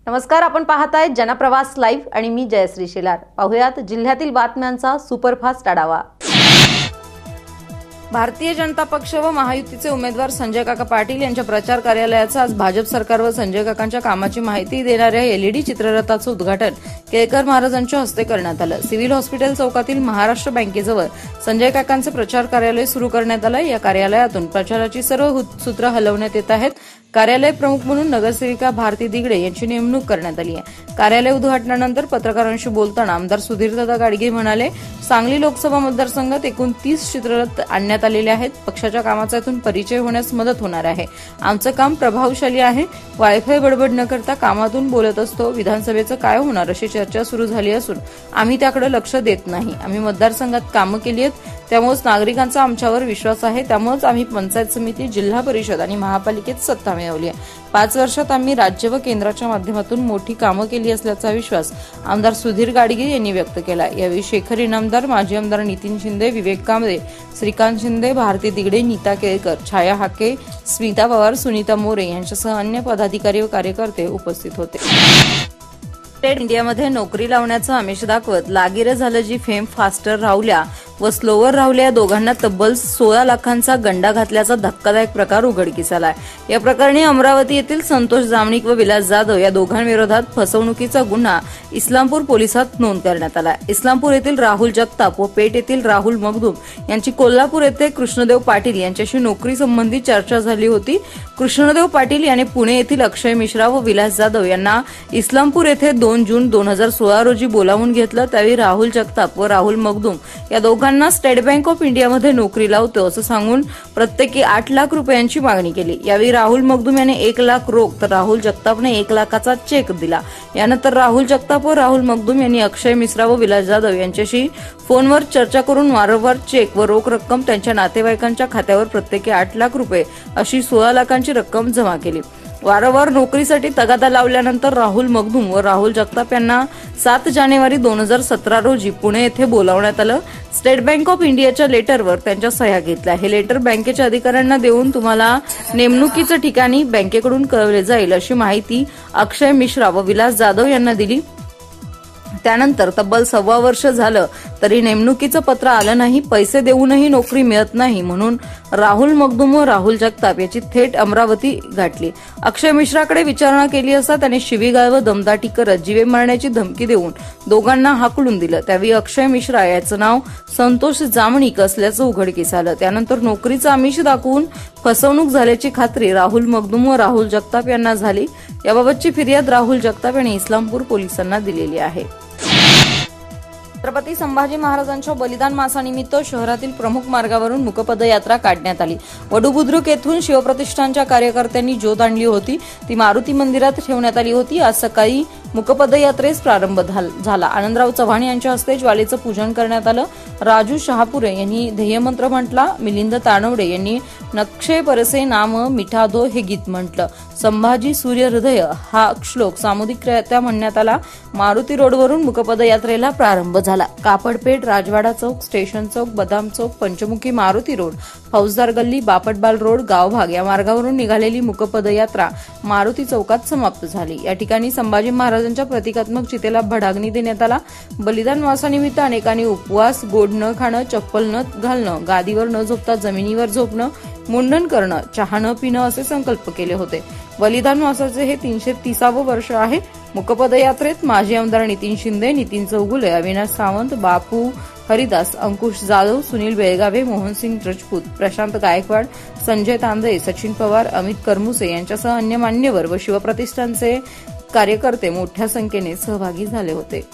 नमस्कार, आपण पाहताय जनप्रवास लाईव्ह आणि मी जयश्री शेलार। पाहुयात जिल्ह्यातील बातम्यांचा सुपरफास्ट आढावा। भारतीय जनता पक्ष व महायुतीचे उमेदवार संजय काका पाटील यांच्या प्रचार कार्यालयाचं आज भाजप सरकार व संजय काकांच्या कामाची माहिती देणाऱ्या एलईडी चित्ररथाचं उद्घाटन केळकर महाराजांच्या हस्ते करण्यात आलं। सिव्हिल हॉस्पिटल चौकातील महाराष्ट्र बँकेजवळ संजय काकांचे प्रचार कार्यालय सुरू करण्यात आलं। या कार्यालयातून प्रचाराची सर्व सूत्र हलवण्यात येत आहेत। कार्यालय प्रमुख म्हणून नगरसेविका भारती दिगडे यांची नेमणूक करण्यात आली आहे। कार्यालय उद्घाटनानंतर पत्रकारांशी बोलताना आमदार सुधीरदादा गाडगे म्हणाले, सांगली लोकसभा मतदारसंघात एकूण 30 चित्ररथ आणण्यात आलेले आहेत। पक्षाच्या कामाचा यातून परिचय होण्यास मदत होणार आहे। आमचं काम प्रभावशाली आहे। वायफाय बडबड न करता कामातून बोलत असतो। विधानसभेचं काय होणार अशी चर्चा सुरू झाली असून आम्ही त्याकडे लक्ष देत नाही। आम्ही मतदारसंघात कामं केली आहेत, त्यामुळे नागरिकांचा आमच्यावर विश्वास आहे। त्यामुळे आम्ही पंचायत समिती, जिल्हा परिषद आणि महापालिकेत सत्ता मिळवली आहे। 5 वर्षात आम्ही राज्य व केंद्राच्या माध्यमातून मोठी कामं केली असल्याचा विश्वास आमदार सुधीर गाडगे यांनी व्यक्त केला। यावेळी शेखर इनामदार, माजी आमदार नितीन शिंदे, विवेक कांबळे, श्रीकांत शिंदे, भारती दिगडे, नीता केळकर, छाया हाके, स्मिता पवार, सुनीता मोरे यांच्यासह अन्य पदाधिकारी व कार्यकर्ते उपस्थित होते। इंडियामध्ये नोकरी लावण्याचं आमिष दाखवत लागीर झालं जी फेम फास्टर राहुल्या व स्लोवर राहुल्या या दोघांना तब्बल 16 लाखांचा गंडा घातल्याचा धक्कादायक प्रकार उघडकीस आलाय। या प्रकरणी अमरावती येथील संतोष जामणिक व विलास जाधव या दोघांविरोधात फसवणुकीचा गुन्हा इस्लामपूर पोलिसात नोंद करण्यात आला। इस्लामपूर येथील राहुल जगताप व पेठ येथील राहुल मगदूम यांची कोल्हापूर येथे कृष्णदेव पाटील यांच्याशी नोकरी संबंधी चर्चा झाली होती। कृष्णदेव पाटील यांनी पुणे येथील अक्षय मिश्रा व विलास जाधव यांना इस्लामपूर येथे 2 जून 2016 रोजी बोलावून घेतलं। त्यावेळी राहुल जगताप व राहुल मगदूम या दोघांना स्टेट बँक ऑफ इंडियामध्ये नोकरी लावतो असं सांगून प्रत्येकी 8 लाख रुपयांची मागणी केली। यावेळी राहुल मगदूम याने 1 लाख रोख तर राहुल जगतापने 1 लाखाचा चेक दिला। यानंतर राहुल जगताप व राहुल मगदूम यांनी अक्षय मिश्रा व विलास जाधव यांच्याशी फोनवर चर्चा करून वारंवार चेक व रोख रक्कम त्यांच्या नातेवाईकांच्या खात्यावर प्रत्येकी 8 लाख रुपये अशी 16 लाखांची रक्कम जमा केली। वारंवार नोकरीसाठी तगादा लावल्यानंतर राहुल मगदूम व राहुल जगताप यांना 7 जानेवारी 2017 रोजी पुणे येथे बोलावण्यात आलं। स्टेट बँक ऑफ इंडियाच्या लेटरवर त्यांच्या सह्या घेतल्या। हे लेटर बँकेच्या अधिकाऱ्यांना देऊन तुम्हाला नेमणुकीच्या ठिकाणी बँकेकडून कळवले जाईल अशी माहिती अक्षय मिश्रा व विलास जाधव यांना दिली। त्यानंतर तब्बल 1.25 वर्ष झालं तरी नेमणुकीचं पत्र आलं नाही। पैसे देऊनही नोकरी मिळत नाही म्हणून राहुल मगदूम व राहुल जगताप याची थेट अमरावती गाठली। अक्षय मिश्राकडे विचारणा केली असता त्याने शिवीगाळ व दमदाटी करत जीवे मारण्याची धमकी देऊन दोघांना हाकलून दिलं। त्यावेळी अक्षय मिश्रा याचं नाव संतोष जामणिक असल्याचं उघडकीस आलं। त्यानंतर नोकरीचं आमिष दाखवून फसवणूक झाल्याची खात्री राहुल मगदूम व राहुल जगताप यांना झाली। याबाबतची फिर्याद राहुल जगताप यांनी इस्लामपूर पोलिसांना दिलेली आहे। छत्रपती संभाजी महाराजांच्या बलिदान मासानिमित्त शहरातील प्रमुख मार्गावरून मुकपदयात्रा काढण्यात आली। वडूबुद्रुक येथून शिवप्रतिष्ठानच्या कार्यकर्त्यांनी ज्योत आणली होती, ती मारुती मंदिरात ठेवण्यात आली होती। आज सकाळी मुकपदयात्रेस प्रारंभ झाला। आनंदराव चव्हाण यांच्या हस्ते ज्वालेचं पूजन करण्यात आलं। राजू शहापुरे यांनी ध्येयमंत्र म्हटला। मिलिंद तानवडे यांनी नक्षे परसे नाम मिठा दो हे गीत म्हटलं। संभाजी सूर्य हृदय हा श्लोक सामुदायिकरित्या म्हणण्यात आला। मारुती रोडवरून मुकपदयात्रेला प्रारंभ झाला। कापडपेठ, राजवाडा चौक, स्टेशन चौक, बदाम चौक, पंचमुखी मारुती रोड, फौजदार गल्ली, बापटबाल रोड, गावभाग या मार्गावरून निघालेली मुकपदयात्रा मारुती चौकात समाप्त झाली। या ठिकाणी संभाजी महाराजांच्या प्रतिकात्मक चितेला भडागणी देण्यात आला। बलिदान मासानिमित्त अनेकांनी उपवास, गोड न खाणं, चप्पल न घालणं, गादीवर न झोपता जमिनीवर झोपणं, मुंडन करणं, चहा न पिणं असे संकल्प केले होते। बलिदान मासाचे हे 330वे वर्ष आहे। मुकपदयात्रेत माजी आमदार नितीन शिंदे, नितीन चौगुले, अविनाश सावंत, बापू हरिदास, अंकुश जाधव, सुनील बेळगावे, मोहनसिंग राजपूत, प्रशांत गायकवाड, संजय तांदळे, सचिन पवार, अमित करमुसे यांच्यासह अन्य मान्यवर व शिवप्रतिष्ठानचे कार्यकर्ते मोठ्या संख्येने सहभागी झाले होते।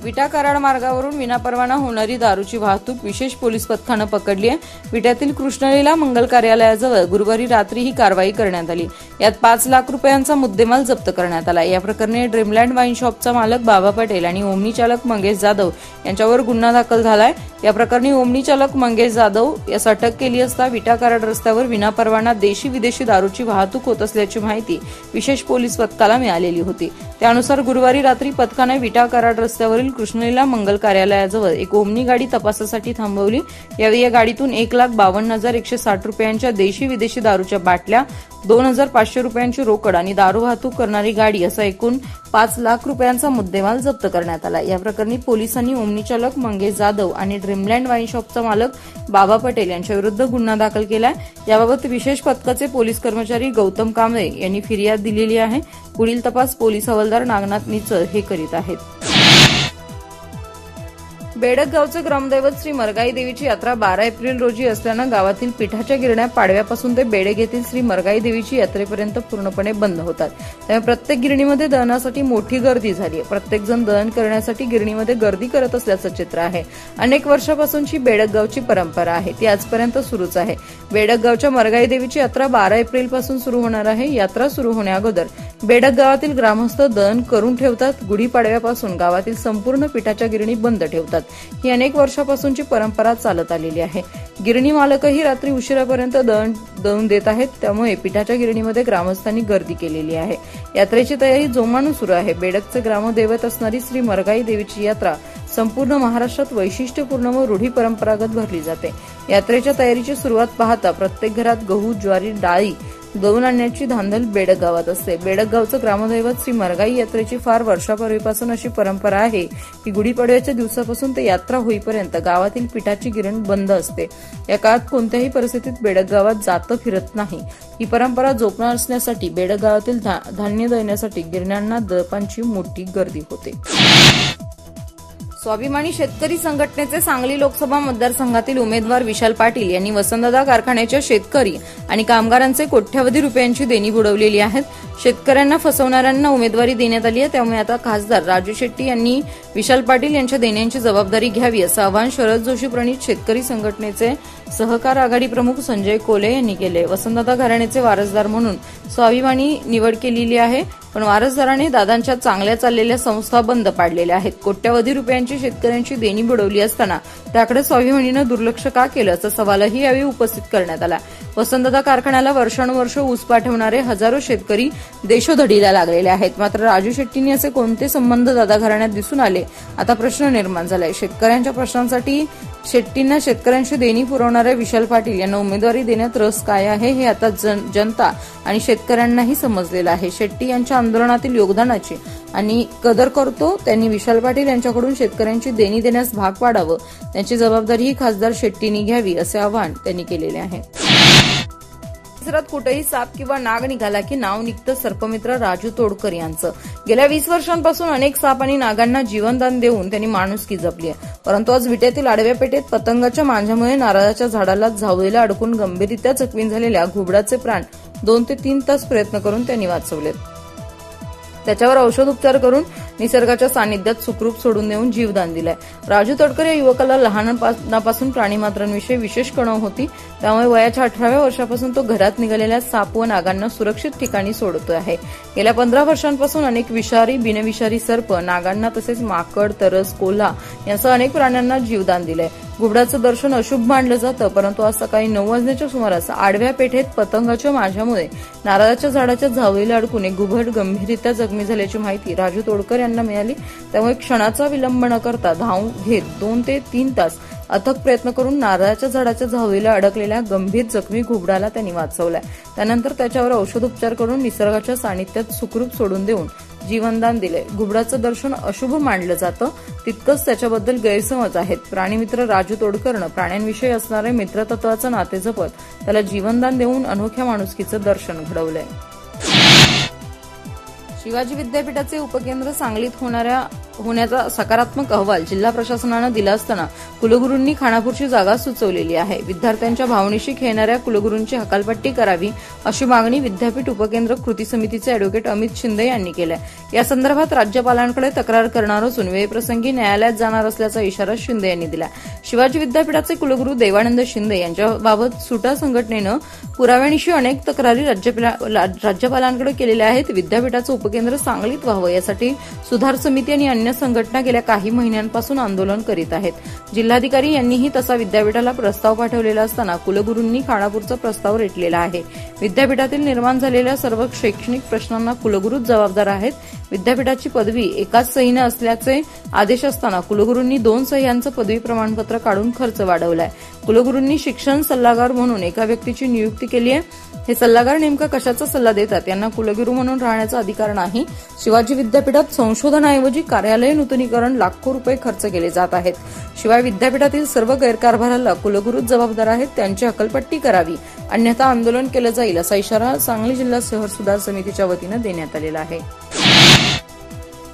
विटा कराड मार्गावरून विनापरवाना होणारी दारूची वाहतूक विशेष पोलीस पथकानं पकडली आहे। विट्यातील कृष्णलीला मंगल कार्यालयाजवळ गुरुवारी रात्री ही कारवाई करण्यात आली। यात 5 लाख रुपयांचा मुद्देमाल जप्त करण्यात आला। या प्रकरणी ड्रीमलँड वाईन शॉपचा मालक बाबा पटेल आणि ओमनी चालक मंगेश जाधव यांच्यावर गुन्हा दाखल झालाय। या प्रकरणी ओमनी चालक मंगेश जाधव यास अटक केली असता विटा कराड रस्त्यावर विनापरवाना देशी विदेशी दारूची वाहतूक होत असल्याची माहिती विशेष पोलीस पथकाला मिळालेली होती। त्यानुसार गुरुवारी रात्री पथकाने विटा कराड रस्त्यावरील कृष्णलीला मंगल कार्यालयाजवळ एक ओमनी गाडी तपासासाठी थांबवली। यावेळी या गाडीतून 1,52,160 रुपयांच्या देशी विदेशी दारूच्या बाटल्या, 2,500 500 रुपयांची रोकड आणि दारू वाहतूक करणारी गाडी असा एकूण 5 लाख रुपयांचा मुद्देमाल जप्त करण्यात आला। या प्रकरणी पोलिसांनी ओमनी चालक मंगेश जाधव आणि ड्रीमलँड वाईन शॉपचा मालक बाबा पटेल यांच्याविरुद्ध गुन्हा दाखल केलाय। याबाबत विशेष पथकाचे पोलीस कर्मचारी गौतम कांबळे यांनी फिर्याद दिलेली आहे। पुढील तपास पोलीस हवालदार नागनाथ निचळ हे करीत आहेत। बेडक गावचे ग्रामदैवत श्री मरगाई देवीची यात्रा 12 एप्रिल रोजी असल्यानं गावातील पिठाच्या गिरण्या पाडव्यापासून ते बेडक येथील श्री मरगाई देवीची यात्रेपर्यंत पूर्णपणे बंद होतात। त्यामुळे प्रत्येक गिरणीमध्ये दळणासाठी मोठी गर्दी झाली आहे। प्रत्येक जण दळण करण्यासाठी गिरणीमध्ये गर्दी करत असल्याचं चित्र आहे। अनेक वर्षापासूनची बेडक गावची परंपरा आहे, ती आजपर्यंत सुरूच आहे। बेडक गावच्या मरगाई देवीची यात्रा 12 एप्रिल पासून सुरू होणार आहे। यात्रा सुरू होण्याअगोदर बेडक गावातील ग्रामस्थ दळण करून ठेवतात। गुढीपाडव्यापासून गावातील संपूर्ण पिठाच्या गिरणी बंद ठेवतात। ही अनेक वर्षापासूनची परंपरा चालत आलेली आहे। गिरणी मालकही रात्री उशिरापर्यंत दळून देत आहेत, त्यामुळे पिठाच्या गिरणीमध्ये ग्रामस्थांनी गर्दी केलेली आहे। यात्रेची तयारी जोमानं सुरू आहे। बेडकचे ग्रामदैवत असणारी श्री मरगाई देवीची यात्रा संपूर्ण महाराष्ट्रात वैशिष्ट्यपूर्ण व रूढी परंपरागत भरली जाते। यात्रेच्या तयारीची सुरुवात पाहता प्रत्येक घरात गहू, ज्वारी, डाळी दळून आणण्याची धांदल बेडक गावात असते। बेडक गावचं ग्रामदैवत श्री मरगाई यात्रेची फार वर्षापूर्वीपासून अशी परंपरा आहे की गुढीपाडव्याच्या दिवसापासून ते यात्रा होईपर्यंत गावातील पिठाची गिरण बंद असते। या काळात कोणत्याही परिस्थितीत बेडक गावात जातं फिरत नाही। ही परंपरा जोपासण्यासाठी बेडक गावातील धान्य दळण्यासाठी गिरण्यांना दळपांची मोठी गर्दी होते। स्वाभिमानी शेतकरी संघटनेचे सांगली लोकसभा मतदारसंघातील उमेदवार विशाल पाटील यांनी वसंतदादा कारखान्याच्या शेतकरी आणि कामगारांचे कोट्यवधी रुपयांची देणी बुडवलेली आहेत। शेतकऱ्यांना फसवणाऱ्यांना उमेदवारी देण्यात आली आहे, त्यामुळे आता खासदार राजू शेट्टी यांनी विशाल पाटील यांच्या देण्यांची जबाबदारी घ्यावी असं आवाहन शरद जोशी प्रणीत शेतकरी संघटनेचे सहकार आघाडी प्रमुख संजय कोले यांनी केले। वसंतदादा घराण्याचे वारसदार म्हणून स्वाभिमानी निवड केलेली आहे, पण वारसदाराने दादांच्या चांगल्या चाललेल्या संस्था बंद पाडलेल्या आहेत। कोट्यवधी रुपयांची शेतकऱ्यांची देणी बुडवली असताना त्याकडे स्वाभिमानीनं दुर्लक्ष का केलं असा सवालही यावेळी उपस्थित करण्यात आला। वसंतदादा कारखान्याला वर्षानुवर्ष ऊस पाठवणारे हजारो शेतकरी देशोधडीला लागलेले आहेत, मात्र राजू शेट्टींनी असे कोणते संबंध दादा घराण्यात दिसून आले? आता प्रश्न निर्माण झालाय। शेतकऱ्यांच्या प्रश्नांसाठी शेट्टींना शेतकऱ्यांची देणी पुरवणाऱ्या विशाल पाटील यांना उमेदवारी देण्यात रस काय आहे हे आता जनता आणि शेतकऱ्यांनाही समजलेलं आहे। शेट्टी यांच्या आंदोलनातील योगदानाची आणि कदर करतो, त्यांनी विशाल पाटील यांच्याकडून शेतकऱ्यांची देणी देण्यास भाग पाडावं, त्यांची जबाबदारीही खासदार शेट्टींनी घ्यावी असे आवाहन त्यांनी केलेले आहे। परिसरात कुठेही साप किंवा नाग निघाला की नाव निघतं सर्पमित्र राजू तोडकर यांचं। गेल्या 20 वर्षांपासून अनेक साप आणि नागांना जीवनदान देऊन त्यांनी माणुसकी जपली आहे, परंतु आज विट्यातील आडव्या पेठेत पतंगाच्या मांजामुळे नारळाच्या झाडाला झावलेला अडकून गंभीररित्या जखमी झालेल्या घुबडाचे प्राण 2 ते 3 तास प्रयत्न करून त्यांनी वाचवलेत। त्याच्यावर औषधोपचार करून निसर्गाच्या सानिध्यात सुखरूप सोडून देऊन जीवदान दिलंय। राजू तोडकर या युवकाला लहानपणापासून प्राणीमात्रांविषयी विशेष कणव होती, त्यामुळे वयाच्या 18व्या वर्षापासून तो घरात निघालेल्या साप व नागांना सुरक्षित ठिकाणी सोडतो आहे। गेल्या 15 वर्षांपासून अनेक विषारी, बिनविषारी सर्प, नागांना तसेच माकड, तरस, कोल्हा यांसह अनेक प्राण्यांना जीवदान दिलंय। घुबडाचं दर्शन अशुभ मानलं जातं, परंतु आज सकाळी 9 वाजण्याच्या सुमारास आडव्या पेठेत पतंगाच्या मांजामुळे नारळाच्या झाडाच्या झावळीला अडकून एक घुबड गंभीररित्या जखमी झाल्याची माहिती राजू तोडकर यांना मिळाली। त्यामुळे क्षणाचा विलंब न करता धाव घेत 2 ते 3 तास अथक प्रयत्न करून नारळाच्या झाडाच्या झावळीला अडकलेल्या गंभीर जखमी घुबडाला त्यांनी वाचवलाय। त्यानंतर त्याच्यावर औषधोपचार करून निसर्गाच्या सानिध्यात सुखरूप सोडून देऊन जीवनदान दिले। घुबडाचं दर्शन अशुभ मानलं जातं, तितकंच त्याच्याबद्दल गैरसमज आहेत। प्राणीमित्र राजू तोडकरनं प्राण्यांविषयी असणारे मित्रतत्वाचं नाते जपत त्याला जीवनदान देऊन अनोख्या माणुसकीचं दर्शन घडवलंय। शिवाजी विद्यापीठाचे उपकेंद्र सांगलीत होण्याचा सकारात्मक अहवाल जिल्हा प्रशासनानं दिला असताना कुलगुरूंनी खानापूरची जागा सुचवलेली आहे। विद्यार्थ्यांच्या भावनेशी खेळणाऱ्या कुलगुरूंची हकालपट्टी करावी अशी मागणी विद्यापीठ उपकेंद्र कृती समितीचे अॅडव्होकेट अमित शिंदे यांनी केलाय। या संदर्भात राज्यपालांकडे तक्रार करणार असून वेळप्रसंगी न्यायालयात जाणार असल्याचा इशारा शिंदे यांनी दिला। शिवाजी विद्यापीठाचे कुलगुरू देवानंद शिंदे यांच्याबाबत सुटा संघटनेनं पुराव्यानिशी अनेक तक्रारी राज्यपालांकडे केलेल्या आहेत। विद्यापीठाचं उपकेंद्र सांगलीत व्हावं यासाठी सुधार समिती आणि अन्य संघटना गेल्या काही महिन्यांपासून आंदोलन करीत आहेत। जिल्हाधिकारी यांनीही तसा विद्यापीठाला प्रस्ताव पाठवलेला असताना कुलगुरूंनी खानापूरचा प्रस्ताव रेटलेला आहे। विद्यापीठातील निर्माण झालेल्या सर्व शैक्षणिक प्रश्नांना कुलगुरूच जबाबदार आहेत। विद्यापीठाची पदवी एकाच सहीने असल्याचे आदेश असताना कुलगुरूंनी 2 सह्यांचं पदवी प्रमाणपत्र काढून खर्च वाढवलाय। कुलगुरूंनी शिक्षण सल्लागार म्हणून एका व्यक्तीची नियुक्ती केली आहे। हे सल्लागार नेमका कशाचा सल्ला देतात, यांना कुलगुरू म्हणून राहण्याचा अधिकार नाही। शिवाजी विद्यापीठात संशोधनाऐवजी कार्यालय नूतनीकरण लाखो रुपये खर्च केले जात आहेत। शिवाय विद्यापीठातील सर्व गैरकारभाराला कुलगुरूच जबाबदार आहेत, त्यांची हकालपट्टी करावी, अन्यथा आंदोलन केलं जाईल असा इशारा सांगली जिल्हा शहर सुधार समितीच्या वतीनं देण्यात आलेला आहे।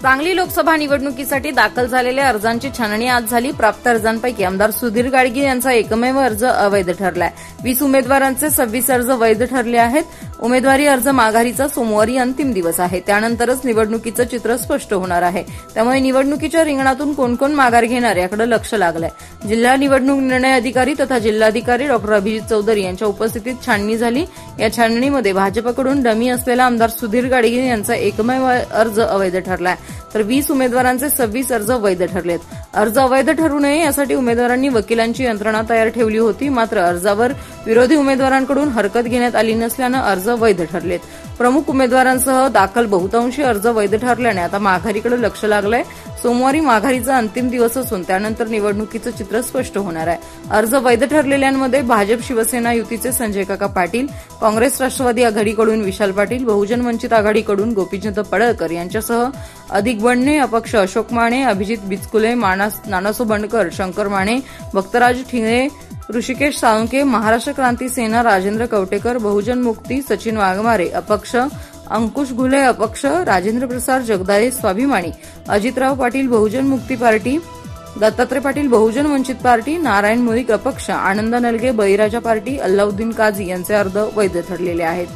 सांगली लोकसभा निवडणुकीसाठी दाखल झालेल्या अर्जांची छाननी आज झाली। प्राप्त अर्जांपैकी आमदार सुधीर गाडगे यांचा एकमेव अर्ज अवैध ठरलाय। 20 उमेदवारांचे 26 अर्ज वैध ठरले आहेत। उमेदवारी अर्ज माघारीचा सोमवारी अंतिम दिवस आहे, त्यानंतरच निवडणुकीचं चित्र स्पष्ट होणार आहे। त्यामुळे निवडणुकीच्या रिंगणातून कोण कोण माघार घेणार याकडे लक्ष लागलंय। जिल्हा निवडणूक निर्णय अधिकारी तथा जिल्हाधिकारी डॉ. अभिजित चौधरी यांच्या उपस्थितीत छाननी झाली। या छाननीमध्ये भाजपकडून डमी असलेला आमदार सुधीर गाडगे यांचा एकमेव अर्ज अवैध ठरलाय, तर 20 उमेदवारांचे 26 अर्ज वैध ठरलेत। अर्ज अवैध ठरू नये यासाठी उमेदवारांनी वकिलांची यंत्रणा तयार ठेवली होती, मात्र अर्जावर विरोधी उमेदवारांकडून हरकत घेण्यात आली नसल्यानं अर्ज वैध ठरलेत। प्रमुख उमेदवारांसह दाखल बहुतांशी अर्ज वैध ठरल्याने आता माघारीकडे लक्ष लागलंय। सोमवारी माघारीचा अंतिम दिवस असून त्यानंतर निवडणुकीचं चित्र स्पष्ट होणार आहे। अर्ज वैध ठरलेल्यांमध्ये भाजप शिवसेना युतीचे संजय काका पाटील, काँग्रेस राष्ट्रवादी आघाडीकडून विशाल पाटील, बहुजन वंचित आघाडीकडून गोपीचंद पडळकर यांच्यासह अधिक बंडणे, अपक्ष अशोक माने, अभिजित बिचकुले, नानासो बंडकर, शंकर माने, भक्तराज ठिंगळे, ऋषिकेश साळुंके, महाराष्ट्र क्रांती सेना राजेंद्र कवटेकर, बहुजन मुक्ती सचिन वाघमारे, अपक्ष अंकुश घुले, अपक्ष राजेंद्र प्रसाद जगदाळे, स्वाभिमानी अजितराव पाटील, बहुजन मुक्ती पार्टी, दत्तात्रय पाटील, बहुजन वंचित पार्टी, नारायण मुळीक अपक्ष, आनंद नलगे, बळीराजा पार्टी, अल्लाउद्दीन काझी यांचे अर्ज वैध ठरलेले आहेत।